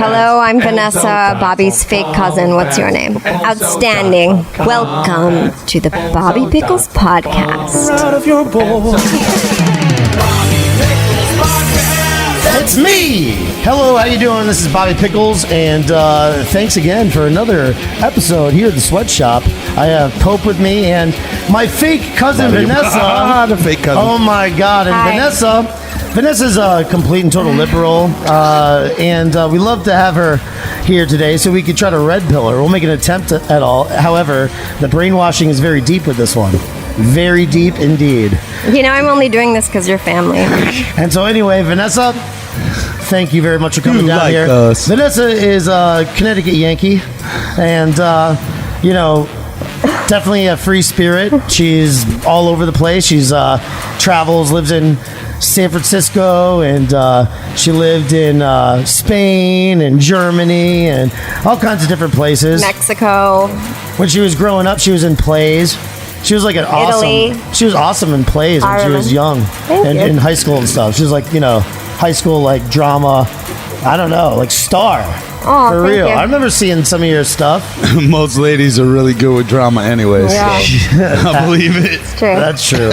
Hello, I'm Vanessa, Bobby's fake cousin. What's your name? Outstanding. Welcome to the Bobby Pickles podcast. It's me! Hello, how you doing? This is Bobby Pickles, and thanks again for another episode here at the sweatshop. I have Pope with me and my fake cousin, Vanessa. The fake cousin. Oh my God, and Hi. Vanessa's a complete and total liberal, and we love to have her here today so we could try to red pill her. We'll make an attempt at all. However, the brainwashing is very deep with this one. Very deep indeed. You know, I'm only doing this because you're family. And so anyway, Vanessa, thank you very much for coming down here. Us. Vanessa is a Connecticut Yankee, and, you know, definitely a free spirit. She's all over the place. She's travels, lives in San Francisco, and she lived in Spain and Germany and all kinds of different places. Mexico. When she was growing up, she was in plays. She was like an Italy. awesome. She was awesome in plays when she was Ireland. young and you. in high school and stuff. She was like, you know, high school like drama. I don't know, like star. Oh, For thank real. you. I remember seeing some of your stuff. Most ladies are really good with drama anyways. Yeah. I believe it. It's true. That's true.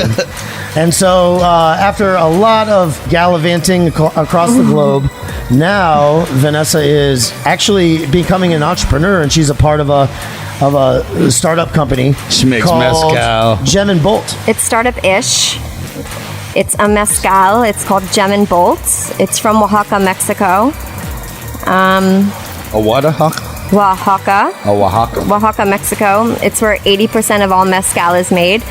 And so after a lot of gallivanting across the globe, now Vanessa is actually becoming an entrepreneur, and she's a part of a startup company. She makes called mezcal. Gem and Bolt. It's startup-ish. It's a mezcal. It's called Gem and Bolts. It's from Oaxaca, Mexico. A what? Oaxaca. Oaxaca, Mexico. It's where 80% of all mezcal is made.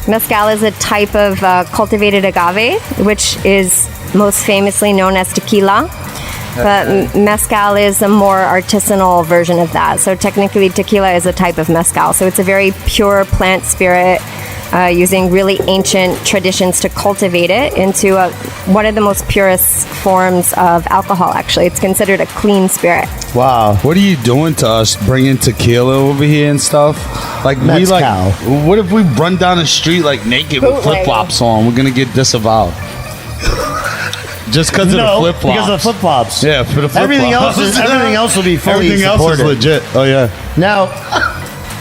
Mezcal is a type of cultivated agave, which is most famously known as tequila. But mezcal is a more artisanal version of that. So technically, tequila is a type of mezcal. So it's a very pure plant spirit, using really ancient traditions to cultivate it into one of the most purest forms of alcohol, actually. It's considered a clean spirit. Wow. What are you doing to us bringing tequila over here and stuff? Like Mezcal. what if we run down the street like naked with Bootleg. flip-flops on? We're going to get disavowed. Just because of the No, flip-flops. because of the flip-flops. Yeah, for the flip-flops. Everything else will be fully Everything else supported. is legit. Oh, yeah. Now,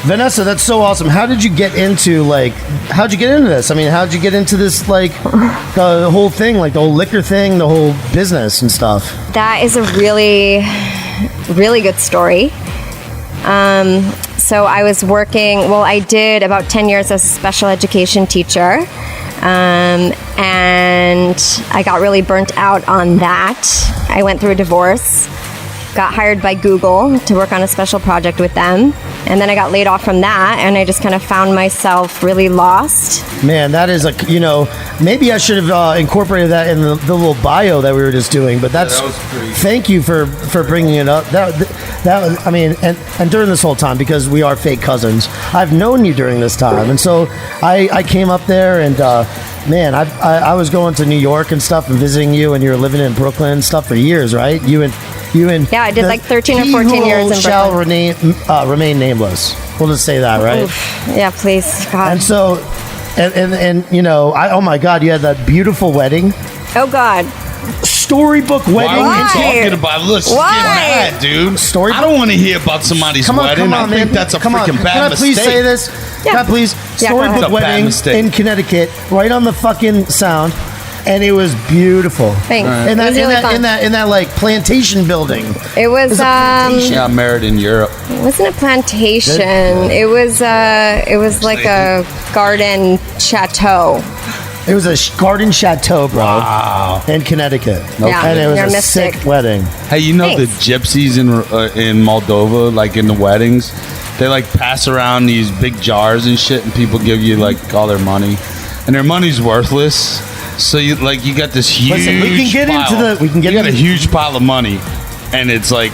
Vanessa, that's so awesome. How'd you get into this? I mean, how'd you get into this, like, the whole thing, like the whole liquor thing, the whole business and stuff? That is a really, really good story. So I was I did about 10 years as a special education teacher. And I got really burnt out on that. I went through a divorce, got hired by Google to work on a special project with them. And then I got laid off from that, and I just kind of found myself really lost. Man, that is maybe I should have incorporated that in the little bio that we were just doing, but that was pretty. Thank you for bringing it up. That I mean, and during this whole time, because we are fake cousins, I've known you during this time, and so I came up there, and man, I was going to New York and stuff and visiting you, and you were living in Brooklyn and stuff for years, right? You and Yeah, I did like 13 or 14 he years who in shall Brooklyn. remain nameless. We'll just say that, right? Oof. Yeah, please, God. And so, and you know, oh my God, you had that beautiful wedding, Oh, God. storybook wedding. Why are we Why? talking about? Let's get Why? mad, dude. Story- I don't want to hear about somebody's wedding. I think that's a freaking Can bad I please mistake. say this? Yeah. Can I please? Yeah, go ahead. It's Storybook a bad wedding mistake. in Connecticut, right on the fucking sound. And it was beautiful. Thanks. In It that, was really fun. in that like plantation building. It was, She got married in Europe. it wasn't a plantation. It was like a garden chateau. It was a garden chateau, bro. Wow. In Connecticut. Yeah, And it was you're a mystic. sick wedding. Hey, you know Thanks. the gypsies in Moldova, like in the weddings, they like pass around these big jars and shit, and people give you like all their money, and their money's worthless. So you got this huge. Listen, we can get pile. into the- we can get You got into- a huge pile of money, and it's like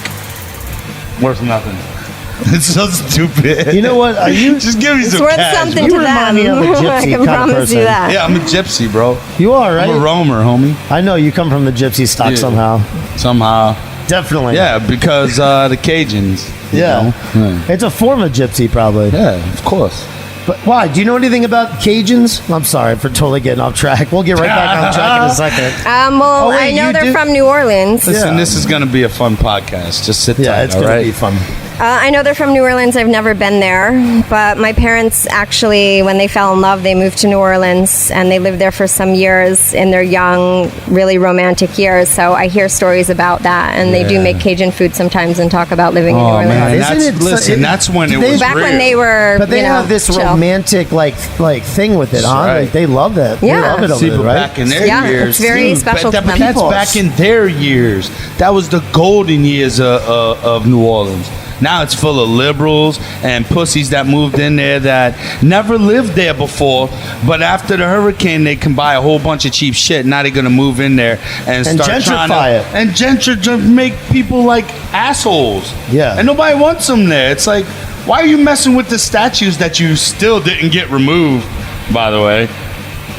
worth nothing. It's so stupid. You know what? Are you? Just give me It's some worth cash. something bro. to remind them. me of a gypsy I kind can of promise person. you that. Yeah, I'm a gypsy, bro. You are, right? I'm a roamer, homie. I know you come from the gypsy stock Yeah. somehow. Somehow. Definitely. Yeah, because the Cajuns. you Yeah. know? It's a form of gypsy, probably. Yeah, of course. But why? Do you know anything about Cajuns? I'm sorry for totally getting off track. We'll get right back on track in a second. Well, Oh, wait, I know you they're do- from New Orleans. Listen, Yeah. this is going to be a fun podcast. Just sit tight, Yeah, it's all going right? to be fun. I know they're from New Orleans. I've never been there, but my parents actually, when they fell in love, they moved to New Orleans and they lived there for some years in their young, really romantic years. So I hear stories about that, and they do Yeah. make Cajun food sometimes and talk about living in New Oh, Orleans. man. Isn't it- Listen, that's when it they- was Back real. when they were, But they you know, have this chill. romantic like thing with it, huh? right. Like they love that. Yeah. They love it over See, there, but right? back in their Yeah, years, it's very special to but them. that's back in their years. That was the golden years of New Orleans. Now it's full of liberals and pussies that moved in there that never lived there before. But after the hurricane, they can buy a whole bunch of cheap shit. Now they're gonna move in there and start trying gentrify it. and gentrify, make people like assholes. Yeah. and nobody wants them there. It's like, why are you messing with the statues that you still didn't get removed? By the way,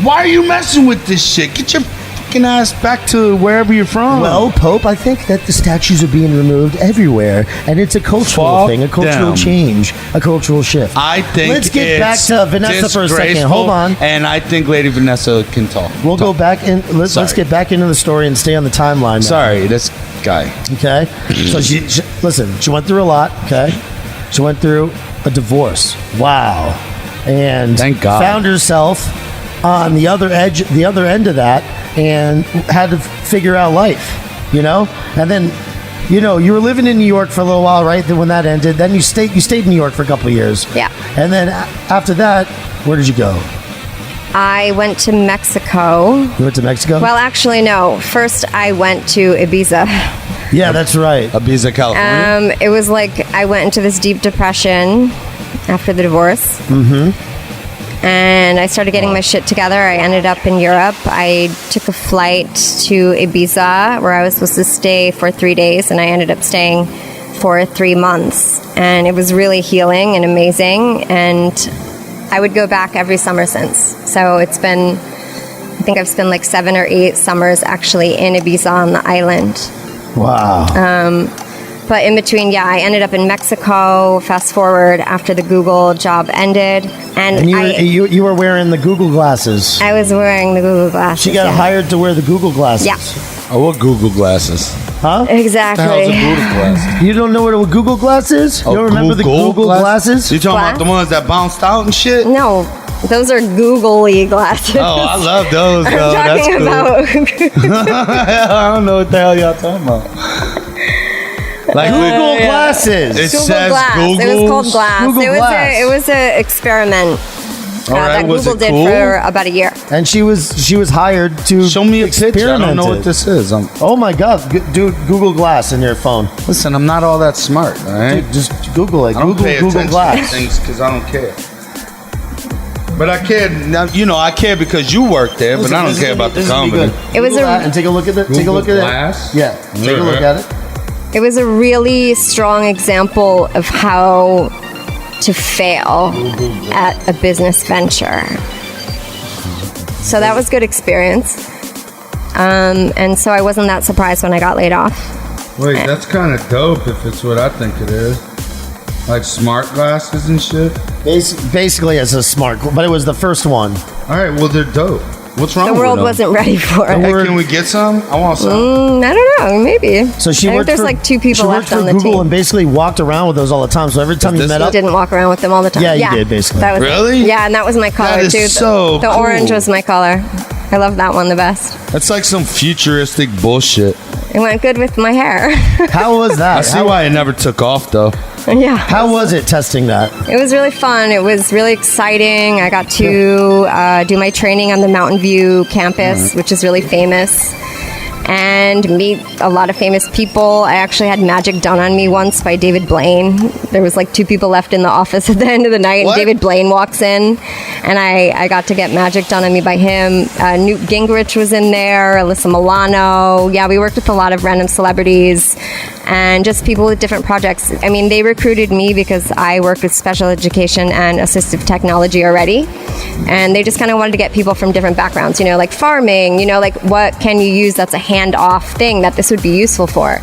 why are you messing with this shit? Get your fucking ass back to wherever you're from. Well, Pope, I think that the statues are being removed everywhere, and it's a cultural Fuck thing, a cultural them. change, a cultural shift. I think Let's get back it's to Vanessa for a second. disgraceful, Hold on. And I think Lady Vanessa can talk. We'll go back and let's Sorry. get back into the story and stay on the timeline now. Sorry, this guy. Okay. So she listen. She went through a lot. Okay. She went through a divorce. Wow. And Thank God. found herself on the other end of that, and had to figure out life. You know. And then, you know, you were living in New York for a little while, right? Then when that ended, then you stayed in New York for a couple of years. Yeah. And then after that, where did you go? I went to Mexico. You went to Mexico. Well, actually, no. First, I went to Ibiza. yeah, that's right. Ibiza, California. It was like I went into this deep depression after the divorce. Mm-hmm. And I started getting my shit together. I ended up in Europe. I took a flight to Ibiza where I was supposed to stay for 3 days, and I ended up staying for 3 months. And it was really healing and amazing. And I would go back every summer since. So it's been, I think I've spent like 7 or 8 summers actually in Ibiza on the island. Wow. But in between, yeah, I ended up in Mexico. Fast forward after the Google job ended, And you were wearing the Google glasses. I was wearing the Google glasses. She got yeah. hired to wear the Google glasses. Yeah. Oh, what Google glasses? Huh? What the hell's a Exactly. Google glass? You don't know what a Google glass is? You Oh, don't remember the Google glasses? You talking about the ones that bounced out and shit? No, those are googly glasses. Oh, I love those, I'm though. That's talking cool. about. I don't know what the hell y'all talking about. Like Google glasses. It Google says Glass. Google. It was called Glass. Google Glass. It was an experiment All right, that was Google it did cool? for about a year. And she was hired to Show me a picture. I experiment don't know it. what this is. Oh my God! Do Google Glass in your phone. Listen, I'm not all that smart. All right. Dude, just Google it. I don't Google pay Google attention Glass. to things because I don't care. But I care. Now, you know, I care because you work there, but I don't care about the company. It was Google a- that and take a look at it. Take a Google look at Glass? it. Yeah, take a look at it. It was a really strong example of how to fail at a business venture. So that was good experience. And so I wasn't that surprised when I got laid off. Wait, that's kind of dope if it's what I think it is. Like smart glasses and shit. Basically, as a smart, but it was the first one. All right, well they're dope. What's wrong The with world them? wasn't ready for it. Hey, can we get some? I want some. I don't know, maybe. So she I think worked there's for, like 2 she people worked left on for the Google team. and basically walked around with those all the time. So every time you this met it? up, Didn't walk around with them all the time. Yeah, you did, basically. That was Really? Yeah, and that was my color That is too. so the cool. orange was my color. I love that one the best. That's like some futuristic bullshit. It went good with my hair. how was that? I see why it never took off though. Yeah. How was it testing that? It was really fun. It was really exciting. I got to do my training on the Mountain View campus, which is really famous, and meet a lot of famous people. I actually had magic done on me once by David Blaine. There was like 2 people left in the office at the end of the night, What? and David Blaine walks in, and I got to get magic done on me by him. Newt Gingrich was in there, Alyssa Milano. Yeah, we worked with a lot of random celebrities and just people with different projects. I mean, they recruited me because I worked with special education and assistive technology already. And they just kind of wanted to get people from different backgrounds, you know, like farming, you know, like what can you use that's a hand-off thing that this would be useful for.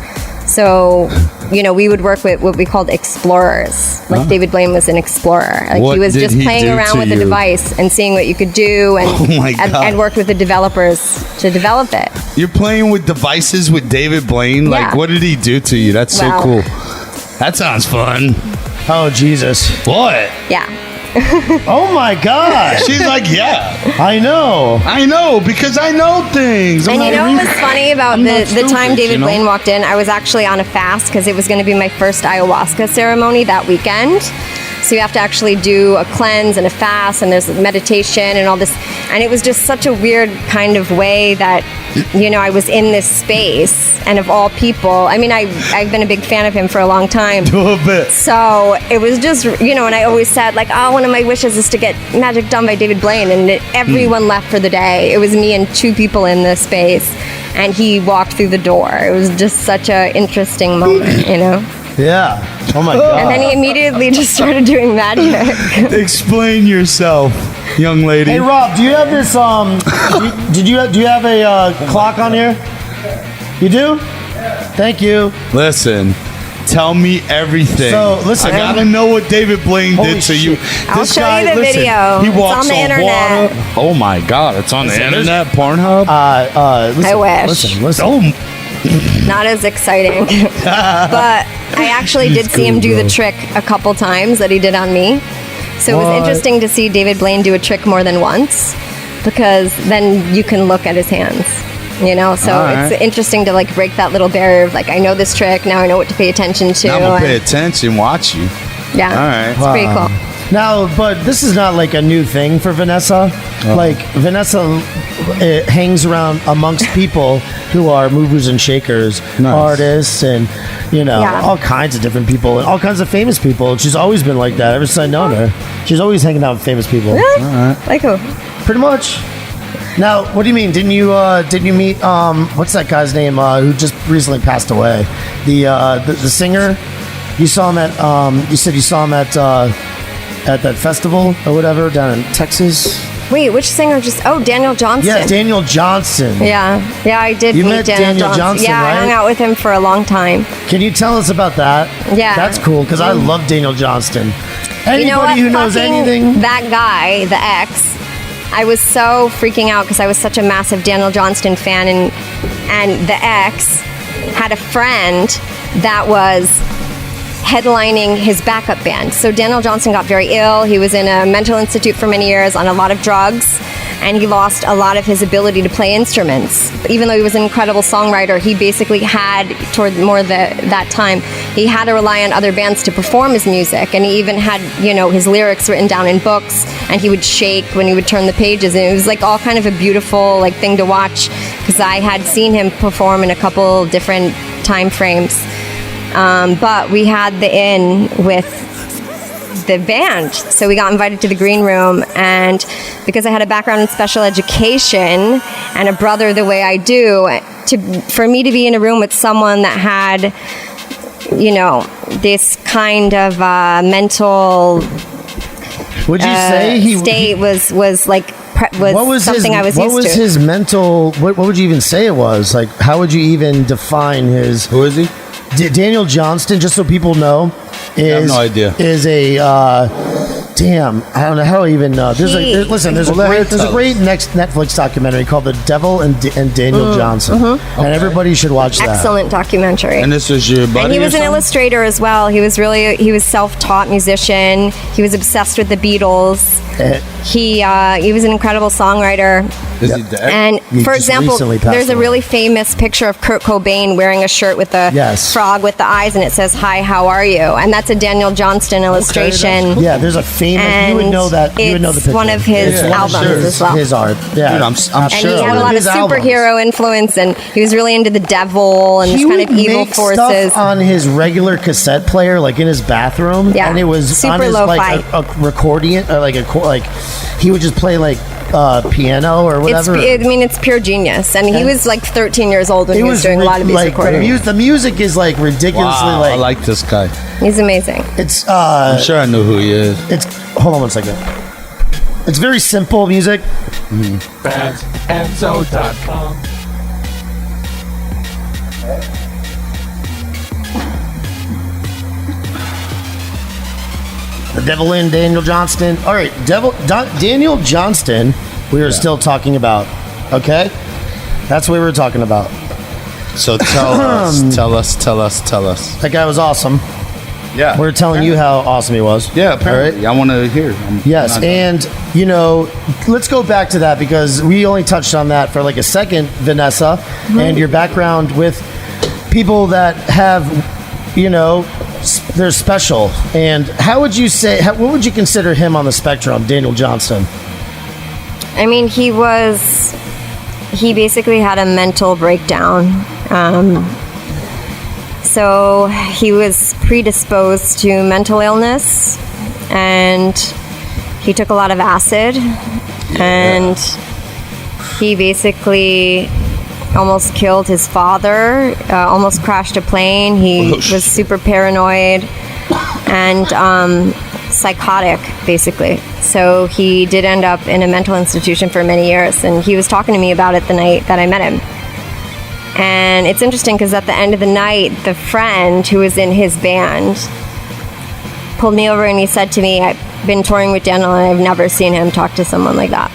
So, you know, we would work with what we called explorers. like David Blaine was an explorer. Like What he was did just he playing do around to with the you? device and seeing what you could do, and Oh my God. and worked with the developers to develop it. You're playing with devices with David Blaine? Like, Yeah. what did he do to you? That's so Well- cool. That sounds fun. Oh, Jesus. What? Yeah. Oh, my God. She's like, yeah. I know. I know, because I know things. And you know what was funny about I'm the not stupid, time David you know? Blaine walked in? I was actually on a fast because it was going to be my first ayahuasca ceremony that weekend. So you have to actually do a cleanse and a fast, and there's meditation and all this. And it was just such a weird kind of way that, you know, I was in this space, and of all people, I mean, I've been a big fan of him for a long time. A bit. So it was just, you know, and I always said, like, oh, one of my wishes is to get magic done by David Blaine. And everyone left for the day. It was me and 2 people in this space. And he walked through the door. It was just such an interesting moment, you know? Yeah. Oh, my God. And then he immediately just started doing magic. Explain yourself, young lady. Hey, Rob, do you have this, do you have a clock on here? You do? Thank you. Listen, tell me everything. So, listen, I gotta know what David Blaine Holy did to you. shit. I'll show you the video. He It's walks on the internet. water. Oh my God, it's on the internet. Pornhub. Listen, I wish. Listen. Oh, Not as exciting. But I actually did see him cool, do bro. the trick a couple times that he did on me. So it was What? interesting to see David Blaine do a trick more than once, because then you can look at his hands. You know, so All right. it's interesting to like break that little barrier of like, I know this trick, now I know what to pay attention to. I'm gonna pay and- attention, watch you. yeah, All right. it's pretty Wow. cool. Now, but this is not like a new thing for Vanessa. Oh. Like, Vanessa hangs around amongst people who are movers and shakers, Nice. artists, and, you know, Yeah. all kinds of different people, and all kinds of famous people. And she's always been like that ever since I've known her. She's always hanging out with famous people. Really? Like who? Pretty much. Now, what do you mean? Didn't you meet what's that guy's name who just recently passed away? The singer. You saw him at you said you saw him at that festival or whatever down in Texas. Wait, which singer just? Oh, Daniel Johnston. Yeah, Daniel Johnston. Yeah, I did You meet met Daniel, Daniel Johnston, Yeah, right? I hung out with him for a long time. Can you tell us about that? Yeah. That's cool because I love Daniel Johnston. Anybody You know what? who knows Fucking anything. that guy, the ex, I was so freaking out because I was such a massive Daniel Johnston fan, and the ex had a friend that was headlining his backup band. So Daniel Johnston got very ill. He was in a mental institute for many years on a lot of drugs, and he lost a lot of his ability to play instruments. Even though he was an incredible songwriter, he basically had, toward more that time, he had to rely on other bands to perform his music, and he even had, you know, his lyrics written down in books, and he would shake when he would turn the pages, and it was like all kind of a beautiful like thing to watch, because I had seen him perform in a couple different time frames. But we had the in with the band, so we got invited to the green room, and because I had a background in special education and a brother the way I do, for me to be in a room with someone that had, you know, this kind of mental Would you say he state was like was what was something his, I was what used was to. his mental? What would you even say it was? Like, how would you even define his? Who is he? Daniel Johnston, just so people know, is no idea. Is a damn. I don't know how I even know. There's Well, there's a great next Netflix documentary called The Devil and Daniel Johnson, and everybody should watch that. Excellent documentary. And this was your buddy. And he was or an something? illustrator as well. He was self-taught musician. He was obsessed with the Beatles. Eh, He was an incredible songwriter. Is he dead? And He for just example, recently passed there's a away. really famous picture of Kurt Cobain wearing a shirt with a Yes. frog with the eyes, and it says "Hi, how are you?" And that's a Daniel Johnston illustration. Yeah, there's a famous. You would And know that. You would know the it's picture. one of his It's one of albums his- as well. His art. Yeah, Dude, I'm And sure. he had a one of lot of his albums. superhero influence, and he was really into the devil and He this kind would of evil make forces. stuff on his regular cassette player, like in his bathroom, Yeah, and it was super on his like lo-fi. a recordion, or like he would just play like piano or whatever. It's pure genius, and he was like 13 years old when he was doing a lot of these like recordings. the music is like ridiculously Wow, I like like this guy. He's amazing. it's I'm sure I know who he is. it's hold on one second. It's very simple music. FansandSo.com. Devlin Daniel Johnston. All right, Daniel Johnston. We are still talking about. Okay, that's what we were talking about. So tell us. That guy was awesome. Yeah, we're telling you how awesome he was. Yeah, apparently. Right? I want to hear. Yes, and let's go back to that because we only touched on that for like a second, Vanessa, and your background with people that have, they're special. And how would you say? What would you consider him on the spectrum, Daniel Johnston? I mean, he basically had a mental breakdown. So he was predisposed to mental illness, and he took a lot of acid, and he basically almost killed his father, almost crashed a plane. He was super paranoid and psychotic, basically. So he did end up in a mental institution for many years, and he was talking to me about it the night that I met him. And it's interesting because at the end of the night, the friend who was in his band pulled me over and he said to me, I've been touring with Daniel and I've never seen him talk to someone like that.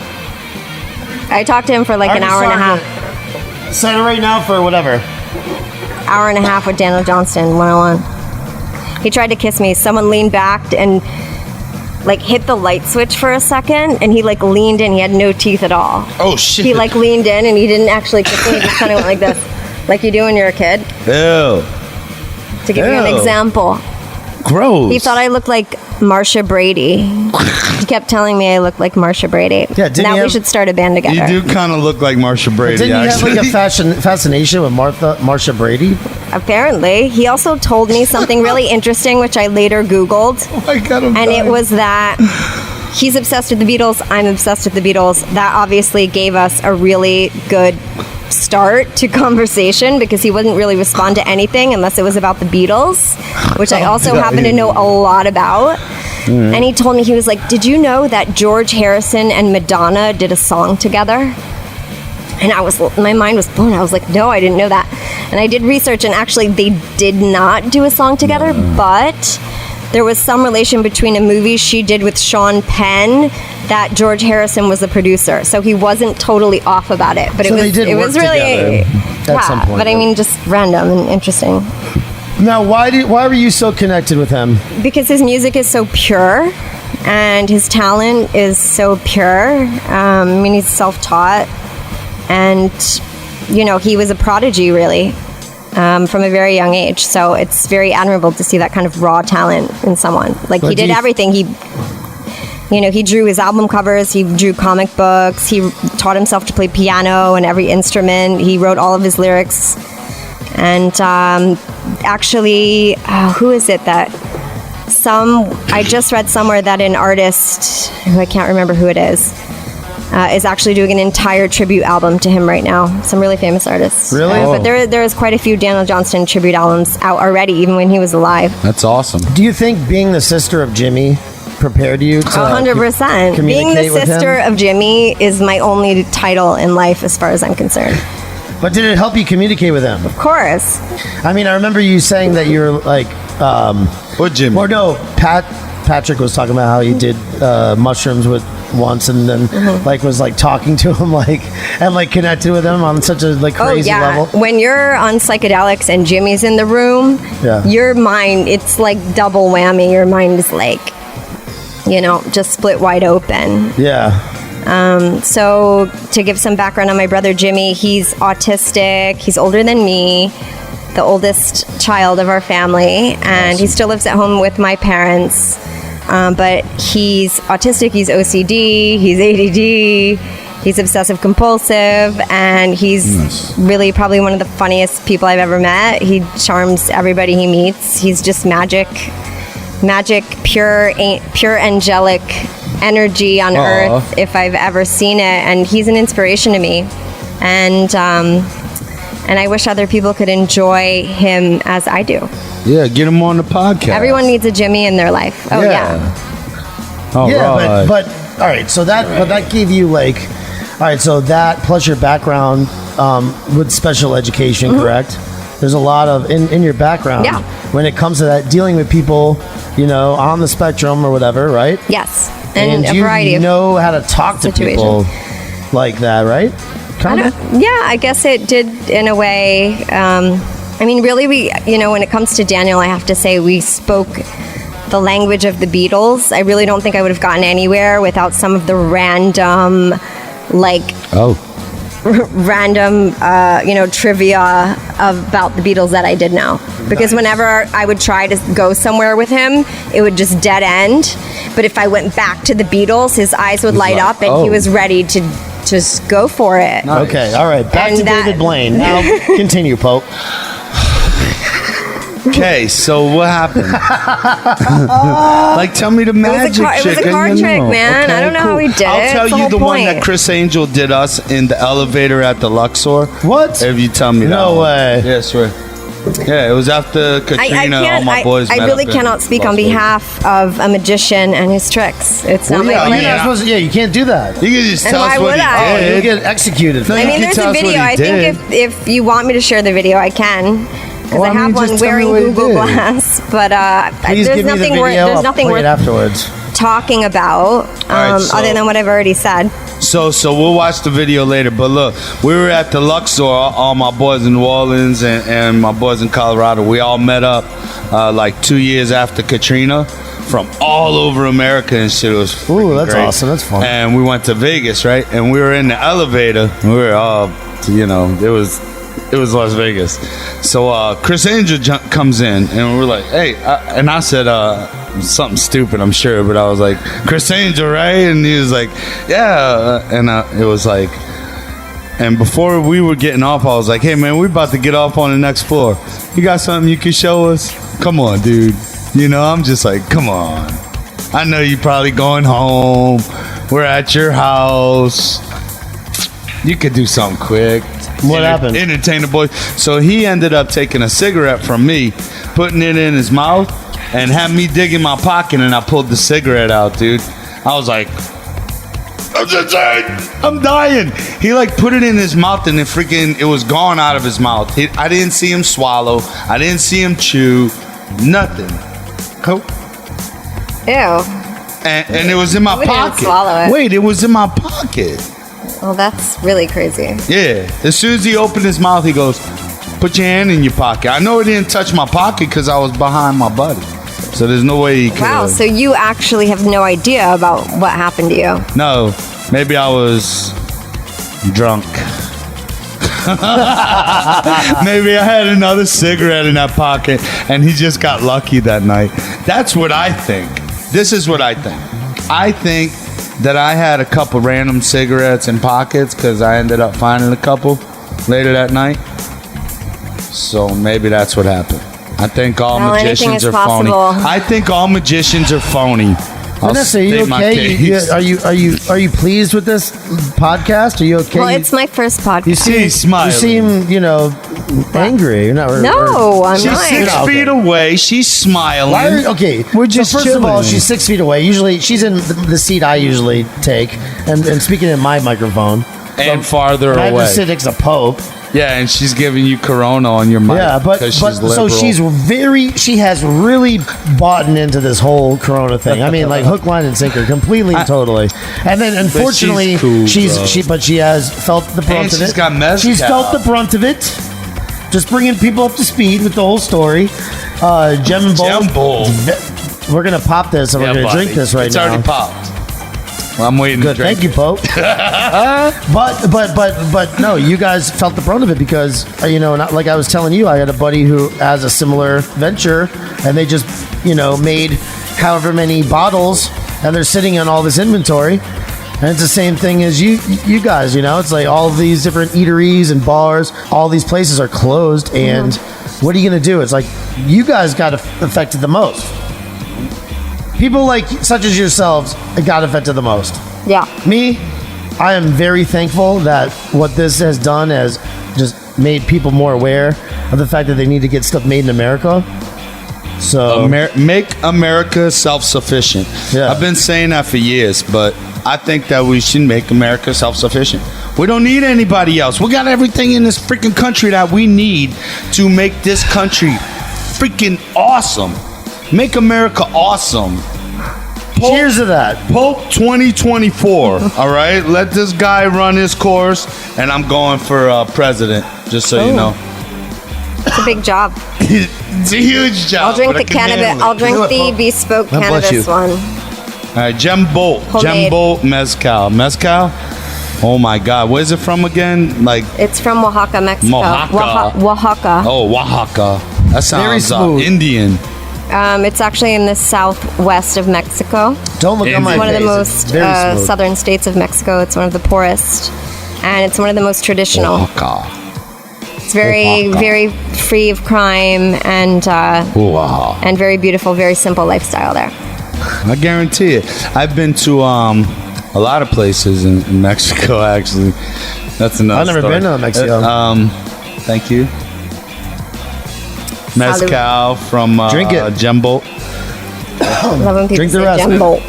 I talked to him for like an hour and a half. Sign it right now for whatever. Hour and a half with Daniel Johnston, 101. He tried to kiss me. Someone leaned back and hit the light switch for a second, and he leaned in. He had no teeth at all. Oh shit. He leaned in and he didn't actually kiss me. He just kind of went like this, like you do when you're a kid. Ew. To give you an example. Gross. He thought I looked like Marsha Brady. He kept telling me I looked like Marsha Brady. Yeah, now we should start a band together. You do kind of look like Marsha Brady. Didn't you have a fascination with Marsha Brady? Apparently. He also told me something really interesting, which I later Googled. Oh my God, I'm and dying. It was that he's obsessed with the Beatles, I'm obsessed with the Beatles. That obviously gave us a really good start to conversation because he wouldn't really respond to anything unless it was about the Beatles, which I also happen to know a lot about. And he told me, he was like, did you know that George Harrison and Madonna did a song together? And my mind was blown. I was like, no, I didn't know that. And I did research, and actually they did not do a song together, but there was some relation between a movie she did with Sean Penn that George Harrison was the producer. So he wasn't totally off about it. But so it was really at some point. But I mean, just random and interesting. Now, why were you so connected with him? Because his music is so pure, and his talent is so pure. I mean, he's self-taught, and he was a prodigy, really. From a very young age, so it's very admirable to see that kind of raw talent in someone. He did everything. He drew his album covers, he drew comic books, he taught himself to play piano and every instrument, he wrote all of his lyrics. And actually, who is it that I just read somewhere that an artist, who I can't remember who it is actually doing an entire tribute album to him right now. Some really famous artists. Really? But there is quite a few Daniel Johnston tribute albums out already, even when he was alive. That's awesome. Do you think being the sister of Jimmy prepared you to 100%. Being the sister of Jimmy is my only title in life as far as I'm concerned. But did it help you communicate with him? Of course. I mean, I remember you saying that you're like... what Jimmy? Or no, Patrick was talking about how he did mushrooms with once, and then was talking to him and connected with him on such a crazy level. When you're on psychedelics and Jimmy's in the room, your mind, it's like double whammy. Your mind is just split wide open. Yeah. So to give some background on my brother Jimmy, he's autistic. He's older than me, the oldest child of our family, and he still lives at home with my parents. But he's autistic, he's OCD, he's ADD, he's obsessive compulsive, and he's really probably one of the funniest people I've ever met. He charms everybody he meets. He's just magic, pure angelic energy on earth if I've ever seen it, and he's an inspiration to me. And I wish other people could enjoy him as I do. Yeah, get him on the podcast. Everyone needs a Jimmy in their life. Oh yeah. But all right. So that gave you all right. So that plus your background with special education, correct? there's a lot of in your background when it comes to that, dealing with people, on the spectrum or whatever, right? Yes, and a you variety of know how to talk to people like that, right? I guess it did in a way. I mean, really, when it comes to Daniel, I have to say we spoke the language of the Beatles. I really don't think I would have gotten anywhere without some of the random, trivia about the Beatles that I did know. Because whenever I would try to go somewhere with him, it would just dead end. But if I went back to the Beatles, his eyes would light up and he was ready to just go for it. Nice. Okay, all right. Back to David Blaine. Now continue, Pope. Okay, so what happened? Tell me the magic trick. It was a card trick, man. Okay, I don't know how we did it. I'll tell you the one that Chris Angel did us in the elevator at the Luxor. What? If you tell me that. No way. Yeah, I swear. Yeah, it was after Katrina. All my boys I really cannot speak on behalf of a magician and his tricks. It's not my plan. You can't do that. You can just tell us what he did. You get executed. I mean, there's a video. I think if you want me to share the video, I can. Because I have one wearing Google Glass, but there's nothing worth afterwards talking about other than what I've already said. So we'll watch the video later. But look, we were at the Luxor, all my boys in New Orleans and my boys in Colorado. We all met up 2 years after Katrina from all over America and shit. It was that's great. Awesome. That's fun. And we went to Vegas, right? And we were in the elevator. We were all, it was Las Vegas. So Chris Angel comes in, and we're like, hey, and I said something stupid, I'm sure, but I was like, Chris Angel, right? And he was like, yeah. And it was like, and before we were getting off, I was like, hey, man, we're about to get off on the next floor. You got something you can show us? Come on, dude. I'm just like, come on. I know you're probably going home. We're at your house. You could do something quick. What happened? Entertain the boys. So he ended up taking a cigarette from me, putting it in his mouth, and had me dig in my pocket, and I pulled the cigarette out, dude. I was like, I'm dying. He put it in his mouth, and it was gone out of his mouth. I didn't see him swallow. I didn't see him chew. Nothing. Cool. Ew. And it was in my pocket. Didn't swallow it. Wait, it was in my pocket. Well, that's really crazy. Yeah. As soon as he opened his mouth, he goes, put your hand in your pocket. I know it didn't touch my pocket because I was behind my buddy. So there's no way he could. Wow, so you actually have no idea about what happened to you? No. Maybe I was drunk. Maybe I had another cigarette in that pocket and he just got lucky that night. That's what I think. This is what I think. I think that I had a couple random cigarettes in pockets because I ended up finding a couple later that night. So maybe that's what happened. I think all magicians are phony. I think all magicians are phony. Vanessa, are you okay? Are you pleased with this podcast? Are you okay? Well, it's my first podcast. You seem, angry. You're not. I'm not. She's 6 feet away. She's smiling. We're just first of all, she's 6 feet away. Usually, she's in the seat I usually take, and speaking in my microphone. And farther away. I have to sit next to Pope. Yeah, and she's giving you Corona on your mic. Yeah, but so she has really bought into this whole Corona thing. I mean, hook, line, and sinker, completely and totally. And then, unfortunately, she has felt the brunt of it. She's got mezcal. She's felt the brunt of it. Just bringing people up to speed with the whole story. Gem Bowl. We're gonna pop this and we're gonna drink this right now. It's already popped. Well, I'm waiting. Good, to drink. thank you, Pope. but no, you guys felt the brunt of it because like I was telling you, I had a buddy who has a similar venture, and they just made however many bottles, and they're sitting on all this inventory, and it's the same thing as you guys. It's like all of these different eateries and bars, all these places are closed, and what are you gonna do? It's like you guys got affected the most. People such as yourselves got affected the most. Yeah. Me, I am very thankful that what this has done has just made people more aware of the fact that they need to get stuff made in America. So make America self-sufficient. Yeah. I've been saying that for years, but I think that we should make America self-sufficient. We don't need anybody else. We got everything in this freaking country that we need to make this country freaking awesome. Make America awesome. Cheers to that. Pope 2024. All right, let this guy run his course, and I'm going for president. Just so you know, It's a big job. it's a huge job. I'll drink but I the can handle cannabis. it. I'll drink Do it, the Pope. bespoke God bless cannabis you. one. All right, Gembolt. Homemade. Gembolt mezcal. Mezcal. Oh my God, where's it from again? Like It's from Oaxaca, Mexico. Oaxaca. Oaxaca. oh, Oaxaca. That Very sounds smooth. Indian. It's actually in the southwest of Mexico. Don't look on my It's one of the face. most It's very smooth. southern states of Mexico. It's one of the poorest, and it's one of the most traditional. Oaxaca. It's very, Oaxaca. very free of crime and Wow. very beautiful, very simple lifestyle there. I guarantee it. I've been to a lot of places in Mexico. Actually, that's another. I've never story. been to Mexico. Thank you. Mezcal from Drink it. Gembolt. I love when people Drink the say rest. Jumbo.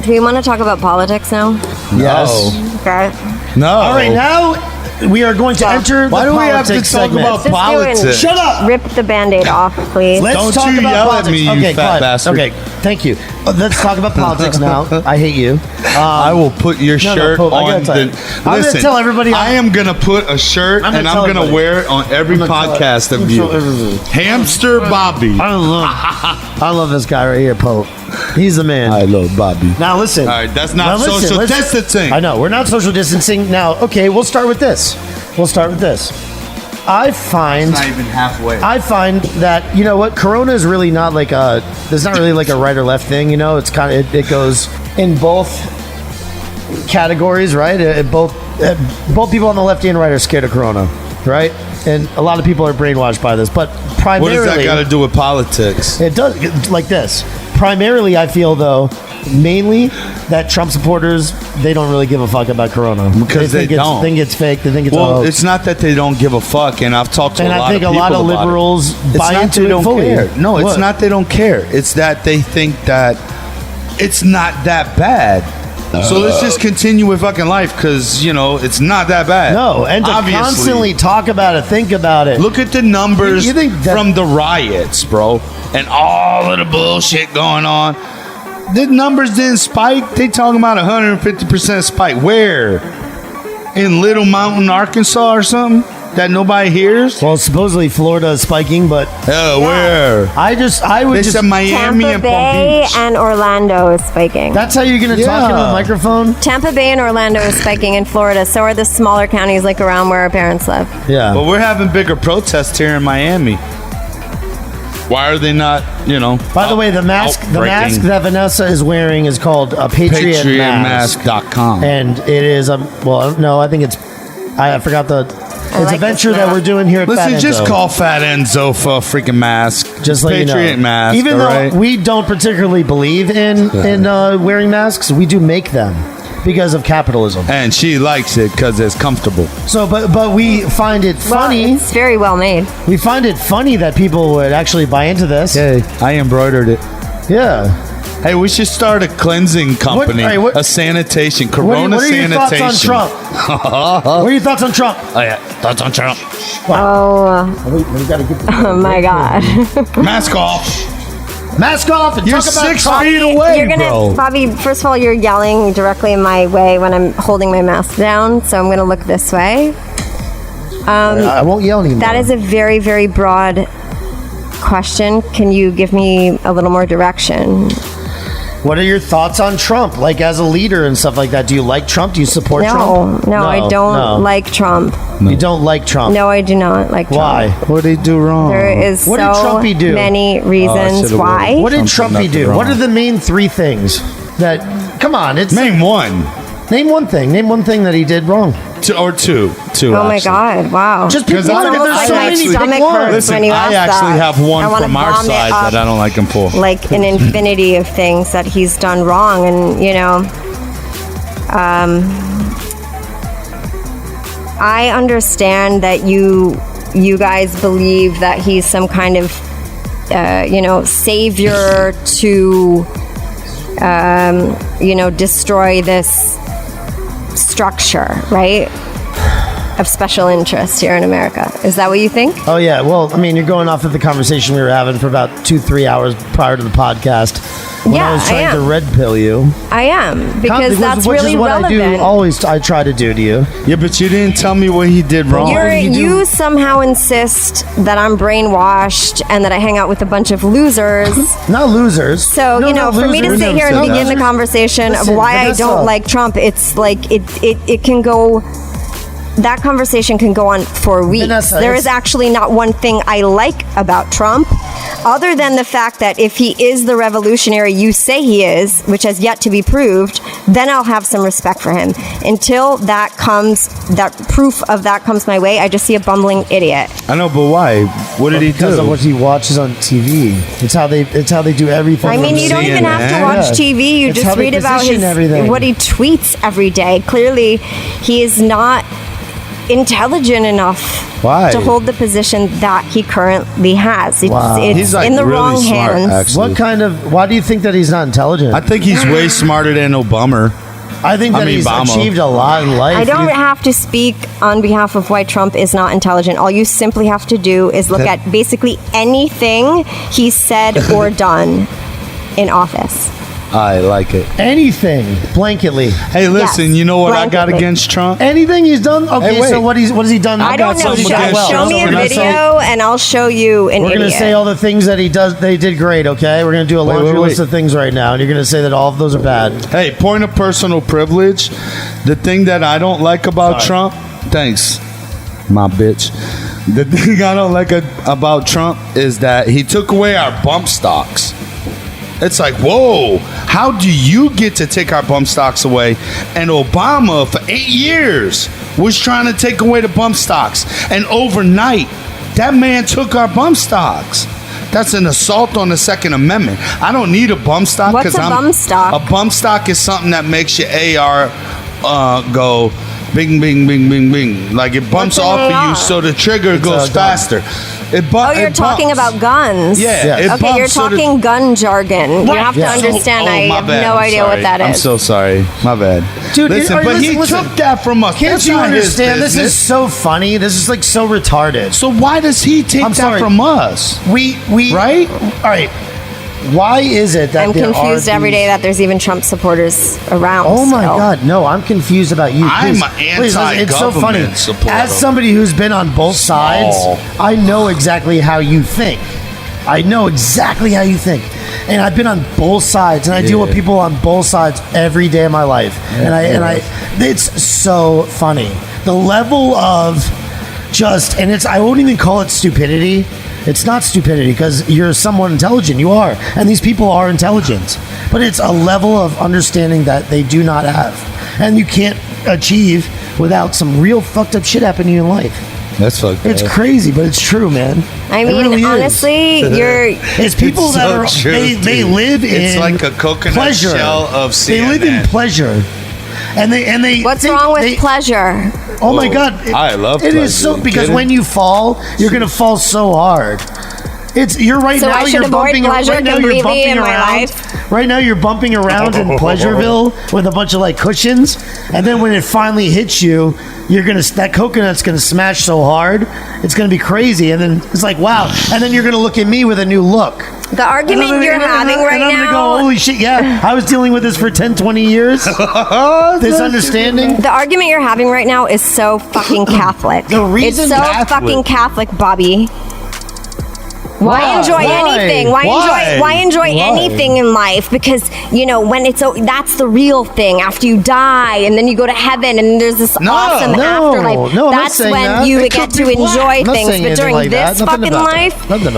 Do we want to talk about politics now? Yes. Okay. No. All right, now we are going to enter Why the do we have to politics talk segment. about Just politics? doing- Shut up! Rip the Band-Aid off, please. Let's Don't talk you about yell at politics. me, you okay, fat fine. bastard. Okay, thank you. Let's talk about politics now. I hate you. I will put your no, shirt Pope, I on gotta tell the. you. I'm gonna tell everybody I am gonna put a shirt I'm gonna and tell I'm gonna everybody. wear it on every I'm gonna tell podcast of I'm you. tell everybody. Hamster Bobby. I love this guy right here, Pope. He's the man. I love Bobby. Now listen. All right, that's not Now listen, social let's- distancing. I know we're not social distancing now. Okay, we'll start with this. I find even halfway. that you know what, Corona is really not like a. There's not really like a right or left thing. You know, it's kind of it goes in both categories, right? Both people on the left and right are scared of Corona, right? And a lot of people are brainwashed by this, but What primarily does that got to do with politics? it does like this. Primarily, I feel though, mainly that Trump supporters they don't really give a fuck about Corona Because they don't. think it's fake. They think it's Well, all. it's not that they don't give a fuck, and I've talked to And a I lot think of a people lot of about it. liberals It's buy not into they it don't fully. care. No, What? it's not they don't care. It's that they think that it's not that bad. So let's just continue with fucking life because, you know, it's not that bad. No, and to Obviously. constantly talk about it, think about it. Look at the numbers You think that- from the riots, bro, and all of the bullshit going on. The numbers didn't spike. They talking about 150% spike. Where? In Little Mountain, Arkansas or something? That nobody hears? Well, supposedly Florida is spiking, but Where? I would They just. said Miami Tampa and Palm Bay Beach. and Orlando is spiking. That's how you're going to talk Yeah. into a microphone? Tampa Bay and Orlando is spiking in Florida. So are the smaller counties like around where our parents live. Yeah. But we're having bigger protests here in Miami. Why are they not, you know? By the way, the mask outbreaking? that Vanessa is wearing is called a Patriot mask. PatriotMask.com. And it is well, no, I think it's I forgot the it's like a venture this that mask. we're doing here at Listen, Fat just Enzo. call Fat Enzo for a freaking mask. Just let Patriot you know. mask. Even all though right? we don't particularly believe in wearing masks, we do make them because of capitalism. And she likes it because it's comfortable. So, but we find it funny. Well, it's very well made. We find it funny that people would actually buy into this. Hey, I embroidered it. Yeah. Hey, we should start a cleansing company, hey, what- a sanitation, What Corona are your sanitation. thoughts on Trump? What are your thoughts on Trump? Oh yeah, thoughts on Trump. Oh, We gotta get this. oh my God. Mask off. Mask off and You're talk about 6 Trump. feet away, You're gonna, bro. Bobby. First of all, you're yelling directly in my way when I'm holding my mask down, so I'm gonna look this way. I won't yell anymore. That is a very, very broad question. Can you give me a little more direction? What are your thoughts on Trump? Like as a leader and stuff like that. Do you like Trump? Do you support No, Trump? no, I don't no. like Trump. You don't like Trump. No, I do not like Trump. Why? What did he do wrong? There is What did so Trumpy do? many reasons should've why. waited. What did Trump's Trumpy do? nothing What are wrong. the main three things that? Come on, it's Name one. name one thing. Name one thing that he did wrong. Two. Oh my God! Wow. Just pick Because one. I- If there's so I many, actually- pick stomach one. hurts. Listen, when you I ask actually that. have one I wanna from our vomit side up, that I don't like him for. like an infinity of things that he's done wrong, and you know, I understand that you guys believe that he's some kind of savior to, destroy this structure, right? Of special interest here in America. Is that what you think? Oh, yeah. Well, I mean, you're going off of the conversation we were having for about 2-3 hours prior to the podcast. When I was trying to red pill you. I am, because that's which really is what relevant. I try to do to you. Yeah, but you didn't tell me what he did wrong. You somehow insist that I'm brainwashed and that I hang out with a bunch of losers. Not losers. So, for me to sit here and begin the conversation of why I don't like Trump, it's like it can go... That conversation can go on for weeks. Vanessa, there is actually not one thing I like about Trump, other than the fact that if he is the revolutionary you say he is, which has yet to be proved, then I'll have some respect for him. Until that proof of that comes my way, I just see a bumbling idiot. I know, but why? What did he do? Because of what he watches on TV. It's how they do everything. I mean, you don't even have to watch TV. You just read about what he tweets every day. Clearly, he is not intelligent enough to hold the position that he currently has. It's he's in the really wrong smart, hands. actually. Why do you think that he's not intelligent? I think he's way smarter than Obama. I think that he's achieved a lot in life. I don't have to speak on behalf of why Trump is not intelligent. All you simply have to do is look at basically anything he's said or done in office. I like it. Anything, blanketly. Hey, listen, you know what I got against Trump? Anything he's done? Okay, hey, so what has he done? I don't know. Show me a video and I'll show you an idiot. We're going to say all the things that they did great, okay? We're going to do a laundry list of things right now, and you're going to say that all of those are bad. Hey, point of personal privilege. The thing that I don't like about Trump, thanks, my bitch. The thing I don't like about Trump is that he took away our bump stocks. It's like, whoa, how do you get to take our bump stocks away? And Obama, for 8 years, was trying to take away the bump stocks. And overnight, that man took our bump stocks. That's an assault on the Second Amendment. I don't need a bump stock. What's a bump stock? A bump stock is something that makes your AR go bing, bing, bing, bing, bing. Like it bumps off of you so the trigger goes faster. You're talking about guns. Yeah. Okay, you're talking gun jargon. You have to understand. I have no idea what that is. I'm so sorry. My bad. Dude, listen, but he took that from us. Can't you understand? This is so funny. This is like so retarded. So why does he take that from us? We right? All right. Why is it that I'm confused every day that there's even Trump supporters around? Oh my God, no! I'm confused about you. I'm an anti-government it's so funny. supporter. As somebody who's been on both sides, I know exactly how you think. And I've been on both sides, and I deal with people on both sides every day of my life. It's so funny. The level of I won't even call it stupidity. It's not stupidity because you're somewhat intelligent. You are. And these people are intelligent. But it's a level of understanding that they do not have. And you can't achieve without some real fucked up shit happening in life. That's fucked up. It's crazy, but it's true, man. I mean, really honestly, it's people that are they live in it's like a coconut pleasure. Shell of CNN. They live in pleasure. And they What's wrong with pleasure? Oh my God! I love pleasure. It is so because when you fall, you're gonna fall so hard. You're right so now. You're bumping pleasure right now. You're bumping in around. My life? Right now, you're bumping around in Pleasureville with a bunch of like cushions, and then when it finally hits you, that coconut's gonna smash so hard, it's gonna be crazy. And then it's like wow, and then you're gonna look at me with a new look. The argument you're having right now. I'm gonna go, holy shit! Yeah, I was dealing with this for 10, 20 years. This understanding. The argument you're having right now is so fucking Catholic. It's so fucking Catholic, Bobby. Why enjoy anything? Why enjoy anything in life? Because when that's the real thing. After you die, and then you go to heaven, and there's this awesome afterlife. That's when you get to enjoy things. But during this fucking life,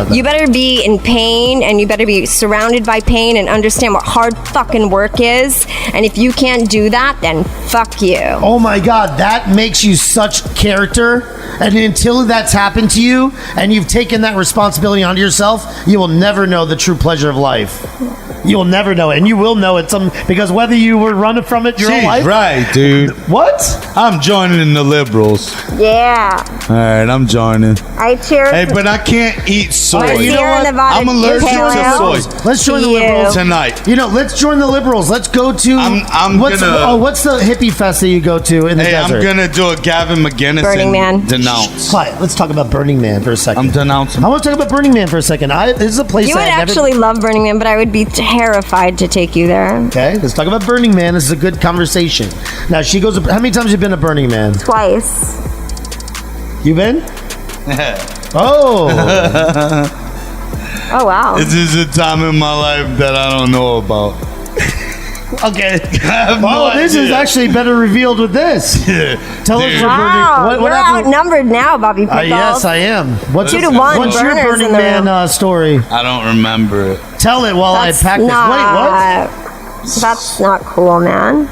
you better be in pain, and you better be surrounded by pain, and understand what hard fucking work is. And if you can't do that, then fuck you. Oh my God, that makes you such character. And until that's happened to you, and you've taken that responsibility onto yourself, you will never know the true pleasure of life. You will never know it, and you will know it because whether you were running from it your whole life, right, dude. What? I'm joining the liberals. Yeah. All right, I'm joining. I cheers. Hey, but I can't eat soy. My you know Sierra what? Nevada I'm allergic pale to ale. soy. Let's join the You. liberals. Tonight. You know, let's join the liberals. Let's go to. what's the hippie fest that you go to in the Hey, desert? I'm gonna do a Gavin McGinnis Burning Man. denounce. Quiet. Let's talk about Burning Man for a second. I'm denouncing. I want to talk about Burning Man for a second. This is a place You would I've actually love Burning Man, but I would be terrified to take you there. Okay, let's talk about Burning Man. This is a good conversation. Now she goes. How many times have you been to Burning Man? Twice. You been? Oh, Oh, wow. This is a time in my life that I don't know about. okay. I have no This is idea. actually better revealed with this. Tell us Dude. your Wow, Burning. What you're happened? outnumbered now, Bobby Pickles. Yes, I am. What's 2-1 What's your burners Burning in the Man room. Story? I don't remember it. Tell it while That's I pack this. not, Wait, what? That's not cool, man.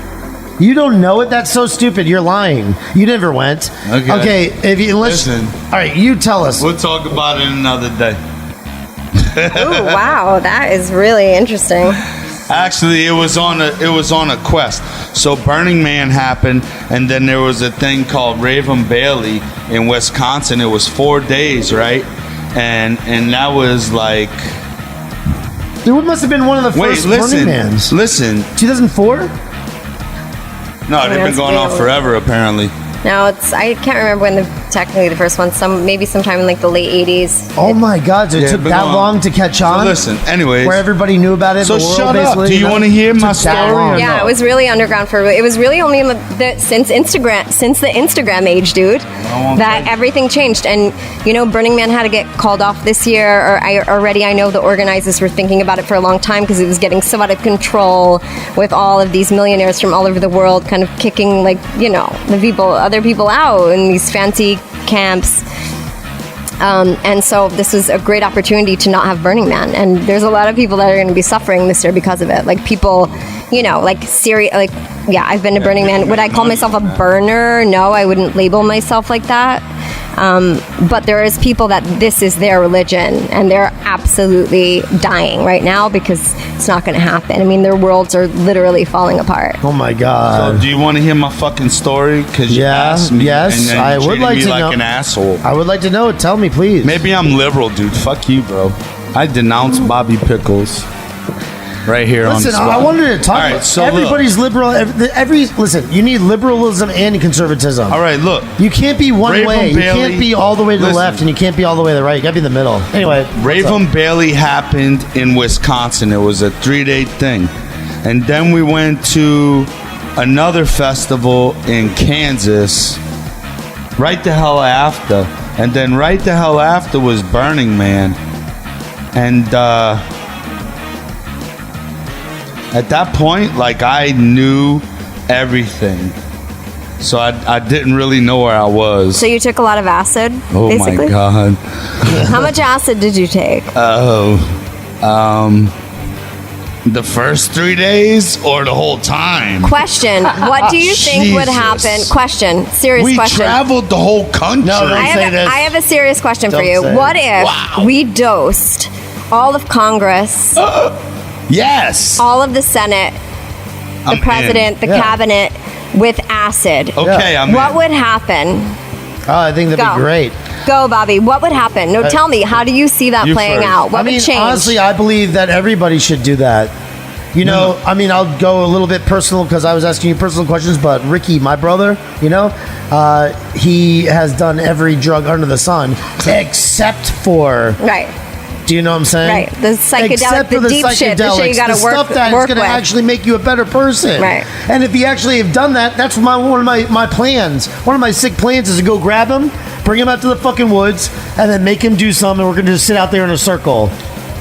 You don't know it? That's so stupid. You're lying. You never went. Okay. If you listen. Listen. All right, you tell us. We'll talk about it another day. Ooh, wow, that is really interesting. Actually, it was on a quest. So Burning Man happened, and then there was a thing called Raven Bailey in Wisconsin. It was 4 days, right? And that was like, It must have been one of the wait, first Burning Mans. listen. 2004? No, they've been That's going on Bailey. forever, apparently. No, I can't remember when technically the first one. Maybe sometime in like the late 80s. Oh my God! So it Yeah, took been that going on. long to catch So on. listen, anyways. Where everybody knew about it. So the world, shut up. basically, Do you want to hear my Took that story long. or Yeah, no? it was really underground for. It was really only in since the Instagram age, dude, that everything changed. And Burning Man had to get called off this year. Or I know the organizers were thinking about it for a long time because it was getting so out of control with all of these millionaires from all over the world, kind of kicking other people out in these fancy camps. And so this was a great opportunity to not have Burning Man. And there's a lot of people that are going to be suffering this year because of it. Like people, I've been to Burning Man. Would I call myself a burner? No, I wouldn't label myself like that. But there is people that this is their religion, and they're absolutely dying right now because it's not going to happen. I mean, their worlds are literally falling apart. Oh my God! So do you want to hear my fucking story? Because you asked me, yes, and then I you would treated like me to like know. an asshole. I would like to know it. Tell me, please. Maybe I'm liberal, dude. Fuck you, bro. I denounce Bobby Pickles right here Listen, on the spot. I wanted to talk All right, about so everybody's liberal. Listen, you need liberalism and conservatism. All right, look. You can't be one Raven way. You Bailey- can't be all the way to the Listen. left, and you can't be all the way to the right. You got to be in the middle. Anyway, what's Raven up? Bailey happened in Wisconsin. It was a 3-day thing. And then we went to another festival in Kansas right the hell after. And then right the hell after was Burning Man. And at that point, I knew everything. So I didn't really know where I was. So you took a lot of acid, Oh basically? my God. How much acid did you take? The first 3 days or the whole time? Question, what do you think would happen? Question, serious We question. traveled the whole country. No, don't say this. I have a serious question for Don't you. say What it. if Wow. we dosed all of Congress, Yes. all of the Senate, the I'm president, the Yeah. cabinet with acid? Okay, Yeah. I'm What in. would happen? Oh, I think that'd Go. be great. Go, Bobby. What would happen? No, tell me. How do you see that You playing first. out? What would change? honestly, I believe that everybody should do that. I'll go a little bit personal because I was asking you personal questions, but Ricky, my brother, he has done every drug under the sun except for, Right. do you know what I'm saying? Right. The psychedelic, Except for the deep shit, the shit you got the to work stuff that's work going to with. actually make you a better person. Right. And if you actually have done that, that's one of my plans. One of my sick plans is to go grab him, bring him out to the fucking woods, and then make him do something. And we're going to just sit out there in a circle.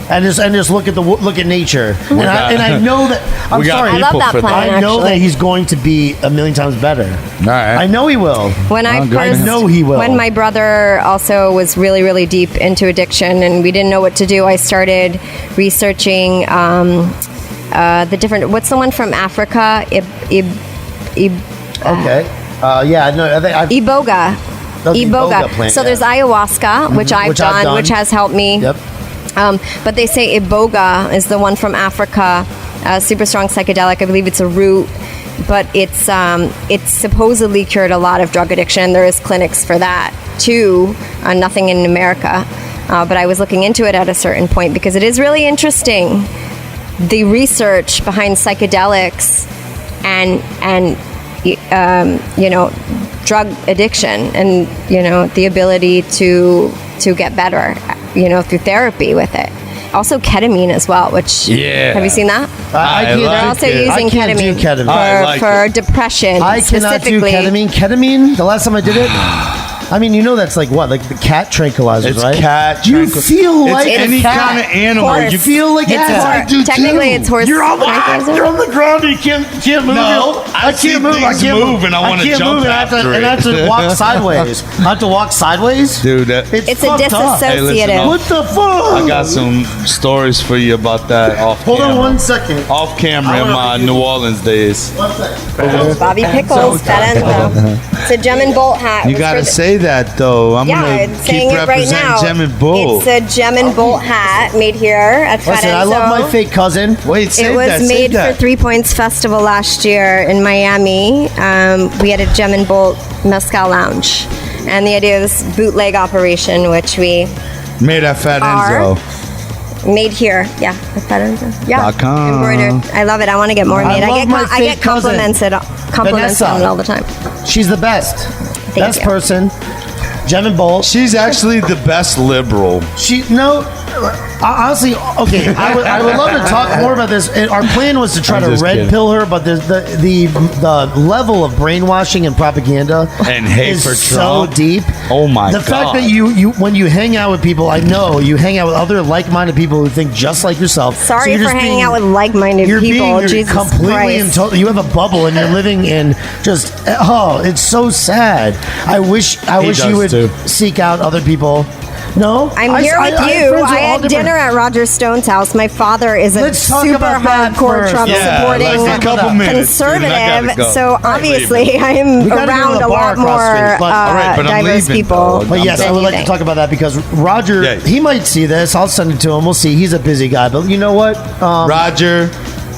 And just look at nature, and I know that I'm We got sorry. I love people that for plan. I know actually. that he's going to be a million times better. All right. I know he will. When I Oh, good. first, I know he will. When my brother also was really, really deep into addiction, and we didn't know what to do, I started researching the different. What's the one from Africa? Okay. Yeah. No. I think Iboga. Oh, the Iboga plant, So yeah. there's ayahuasca, which I've Which I've done, done. which has helped me. Yep. But they say Iboga is the one from Africa, super strong psychedelic. I believe it's a root. but it's supposedly cured a lot of drug addiction. There is clinics for that too. Nothing in America, but I was looking into it at a certain point because it is really interesting, the research behind psychedelics and drug addiction, and the ability to get better, through therapy with it. Also ketamine as well, which have you seen that? They're also using ketamine for depression. I cannot do ketamine. Ketamine, the last time I did it, I mean, that's like what? Like the cat tranquilizers, it's right? Cat you feel like it's any kind of animal. Horse. You feel like I do technically too. It's horse. You're on the ground and you can't move. No, I can't move. I can't move, and I want to jump after it. And I have to walk sideways. I have to walk sideways? Dude, it's a disassociative. Hey, what the fuck? I got some stories for you about that off Hold camera. on 1 second. Off camera in my New Orleans days. 1 second. Bobby Pickles, VANESSA. It's a gem and bolt hat. You gotta say that though. I'm gonna saying keep it right now. representing Gem and Bolt. It's a gem and bolt hat made here at VANESSA. Listen, I love my fake cousin. Wait, say It that. was say made that. for 3 Points Festival last year in Miami. We had a Gem and Bolt Mezcal Lounge. And the idea of this bootleg operation, which we Made at Fat are Enzo. made here. Yeah, at VANESSA. Yeah, .com. embroidered. I love it. I want to get more made. love my I get fake cousin, compliments VANESSA. on it all the time. She's the best. Best you. person. Gem and Bolt. She's actually the best liberal. Honestly, okay, I would love to talk more about this. Our plan was to try to red pill her, but the level of brainwashing and propaganda And hate is for so Trump. deep. Oh my The God. fact that you when you hang out with people, I know you hang out with other like-minded people who think just like yourself. Sorry you're for just hanging being- out with like-minded You're people. being Jesus completely Christ. you have a bubble and you're living in just it's so sad. I wish does you would too. seek out other people. No, I'm here with have you. friends who are I all had different. dinner at Roger Stone's house. My father is a Let's talk super about that hardcore first. Trump Yeah, supporting like a couple minutes, dude, and I gotta conservative. go. So obviously I am We gotta go to around the a bar lot across the more street, but- All right, but I'm diverse leaving, people. though. But yes, than I would you like to think. talk about that because Roger, Yeah. he might see this. I'll send it to him. We'll see. He's a busy guy, but you know what? Roger,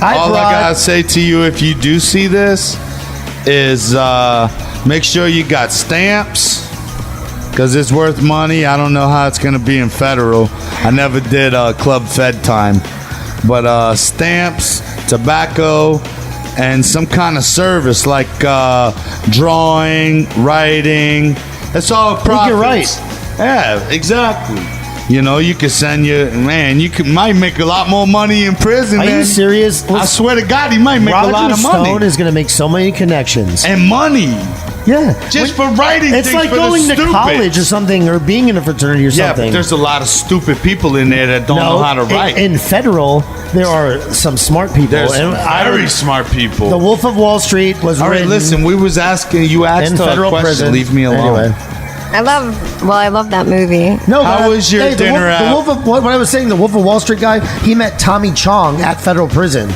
all I gotta say to you, if you do see this, is make sure you got stamps, because it's worth money. I don't know how it's gonna be in federal. I never did Club Fed time, but stamps, tobacco, and some kind of service like drawing, writing. That's all profits. you're right. Yeah, exactly. You could send might make a lot more money in prison. Are man. you serious? I swear to God, he might make Roger a lot of money. Stone is going to make so many connections. And money. Yeah. Just for writing It's things like for going the to stupid. college or something, or being in a fraternity or Yeah, something. but there's a lot of stupid people in there that don't know how to write. In federal, there are some smart people. There's and very smart people. The Wolf of Wall Street was All right, written listen, you asked in a federal question. prison. Leave me alone. Anyway. I love that movie. No, How but was your dinner the Wolf of, what I was saying, the Wolf of Wall Street guy, he met Tommy Chong at federal prison.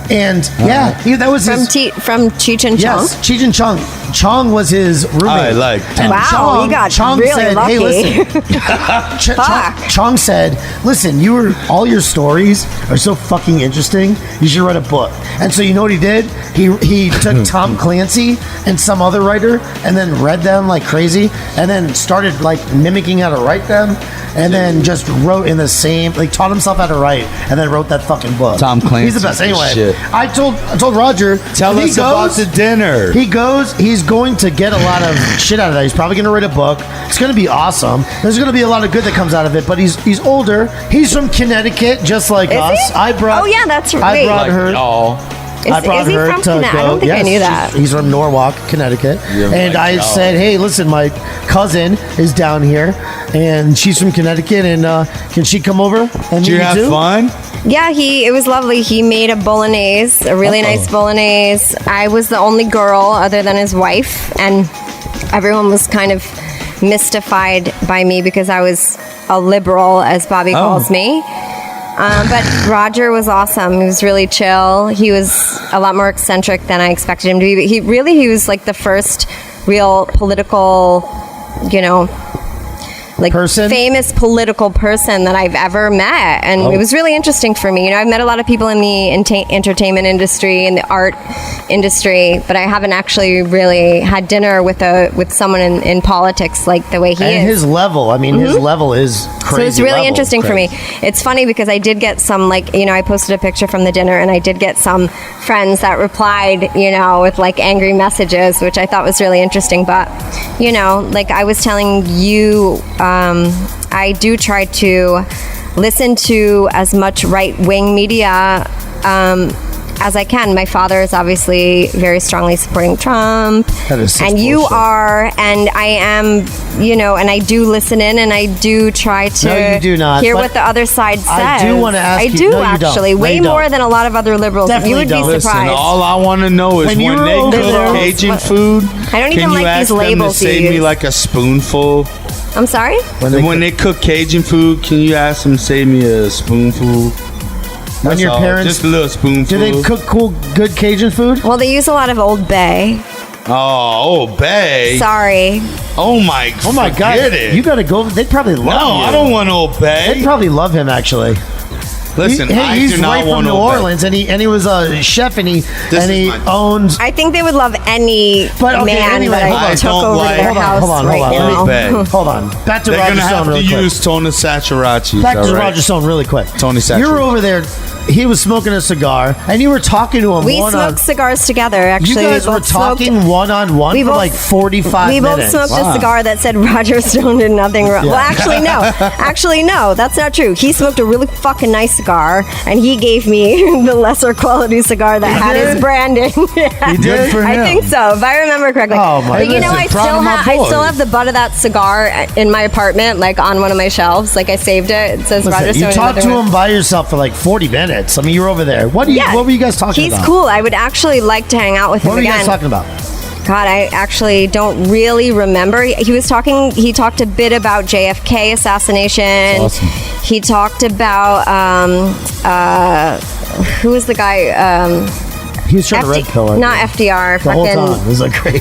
And that was From his... from Cheech and Chong. Yes, Cheech and Chong. Chong was his roommate. I like And Wow, he got really said, lucky. Hey, listen. Chong said, listen, all your stories are so fucking interesting. You should write a book. And so you know what he did? He took Tom Clancy and some other writer and then read them like crazy and then started like mimicking how to write them and then just wrote in the same, like taught himself how to write and then wrote that fucking book. Tom Clancy. He's the best. Anyway, Shit. I told Roger. Tell us about the dinner. He's going to get a lot of shit out of that. He's probably going to write a book. It's going to be awesome. There's going to be a lot of good that comes out of it. But he's older. He's from Connecticut, just like Is us. he? Oh yeah, that's right. I brought Like her. y'all. I brought Is he her from to Connecticut? go. I don't think I Yes, knew that. He's from Norwalk, Connecticut. You're And like I y'all. said, hey, listen, my cousin is down here, and she's from Connecticut, and can she come over and Did you meet have too? fun? Yeah, it was lovely. He made a bolognese, a really nice bolognese. I was the only girl other than his wife, and everyone was kind of mystified by me because I was a liberal, as Bobby calls me. But Roger was awesome. He was really chill. He was a lot more eccentric than I expected him to be. He was like the first real political, like person? famous political person that I've ever met, and it was really interesting for me. You know, I've met a lot of people in the entertainment industry and the art industry, but I haven't actually really had dinner with someone in politics like the way he is. And his level, I mean, his level is crazy. So it's really level. interesting for me. It's funny because I did get some, like, you know, I posted a picture from the dinner, and I did get some friends that replied, you know, with like angry messages, which I thought was really interesting. But, you know, like I was telling you, I do try to listen to as much right-wing media as I can. My father is obviously very strongly supporting Trump, and you are, and I am, you know, and I do listen in, and I do try to No, you do not, hear but what the other side says. I do want to ask I you. do No, you actually, don't. No, way you more don't. than a lot of other liberals. Definitely You would don't. be Listen, surprised. all I want to know is When you when were they over cook there- Cajun What- food, I don't even can you like ask these them to labels you save me use. like a spoonful? I'm sorry? When they cook Cajun food, can you ask them to save me a spoonful? When That's your all. parents, just a little spoonful. do they cook good Cajun food? Well, they use a lot of Old Bay. Oh, Bay. Sorry. Oh my God! Forget it. You got to go. They'd probably love no, you. I don't want Obey. They'd probably love him actually. Listen, He's I do not right from want New Obey. Orleans, and he was a chef, and he is my- owns. I think they would love any But, okay, man anyway, that hold I on. took don't over like- to their house hold on, right now. Bay. Hold on. Back to They're Roger gonna have Stone to really quick. use Tony Sacharacci. Back to Roger Stone really quick. Tony Sacharacci. You were over there. He was smoking a cigar, and you were talking to him. We one smoked cigars together, You actually. guys We were both smoked- talking one-on-one we for both- like 45 We minutes. both smoked Wow. a cigar that said Roger Stone did nothing wrong. Yeah. Well, actually, no. Actually, no. That's not true. He smoked a really fucking nice cigar, and he gave me the lesser quality cigar that had did? his branding. He did? Good for I him. think so, if I remember correctly. Oh, my But you know, goodness. I Proud still of my I boy. still have the butt of that cigar in my apartment, like on one of my shelves. Like I saved it. It says Roger Listen, Stone. you did talked nothing to wrong. him by yourself for like 40 minutes. I mean, you were over there. What were you guys talking He's about? cool. I would actually like to hang out with What him were you again. guys talking about? God, I actually don't really remember. He talked a bit about JFK assassination. That's awesome. He talked about who was the guy? He was trying to red pill her. Not FDR. the whole Fucking time. It was like great.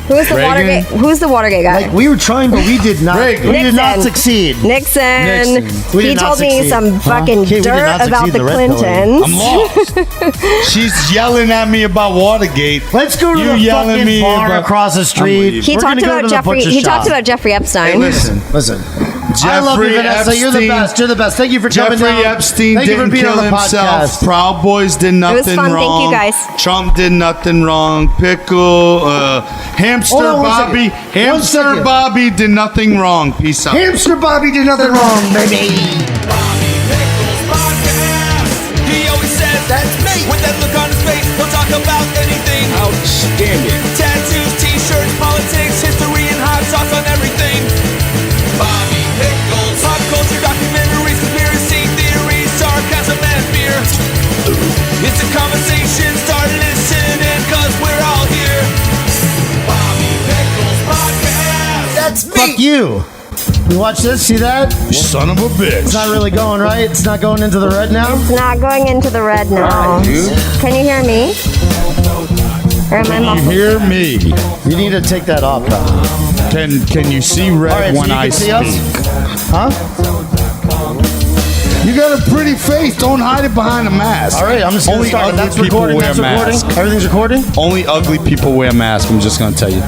who was the Reagan? Watergate? Who was the Watergate guy? Like we were trying, but we did not. Reagan. We did not Nixon. succeed. Nixon. We He did not told me succeed. some Huh? fucking Okay, we did not dirt about succeed the the red pilling. Clintons. I'm lost. She's yelling at me about Watergate. Let's go to You the yelling fucking me bar about- across the street. He We're talked gonna go about to the Jeffrey. butcher He shop. talked about Jeffrey Epstein. Hey, listen. Listen. I love you, Jeffrey Vanessa. You're the Epstein- best. You're the best. Thank you for coming Jeffrey down. Epstein Thank you for didn't being kill on the himself. podcast. Proud Boys did nothing was fun. wrong. Thank you, guys. Trump did nothing wrong. Pickle, Hamster Hold on one Bobby, second. Hamster 1 second. Bobby did nothing wrong. Peace out. Hamster Bobby did nothing wrong, baby. Pickles podcast. He always says that's me. With that look on his face, he'll talk about anything. Outstanding. Tattoos, t-shirts, politics, history, and hot sauce on everything. Bobby Pickles. Pop culture, documentaries, conspiracy theories, sarcasm, and beer. It's a conversation. Start listening, cause we're all here. Bobby Pickles podcast. That's me. Fuck you. You watch this? See that? Son of a bitch. It's not really going right. It's not going into the red now. It's not going into the red now. Can you hear me? Or am I You muffled? hear me? You need to take that off, though. Can you see red All right, so when you I can see speak? us? Huh? You got a pretty face. Don't hide it behind a mask. All right, I'm just going to Only start. ugly That's people recording. wear That's recording. masks. Everything's recording? Only ugly people wear masks. I'm just gonna tell you.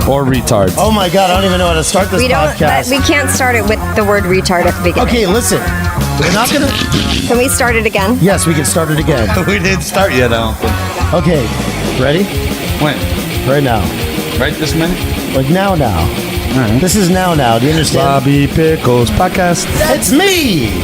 Or retards. Oh, my God. I don't even know how to start this We don't. podcast. We can't start it with the word retard at the beginning. Okay, listen. We're not going to... Can we start it again? Yes, we can start it again. We didn't start yet, I don't think. Okay. Ready? When? Right now. Right this minute? Like now. All right. This is now. Do you understand? Bobby Pickles podcast. That's me!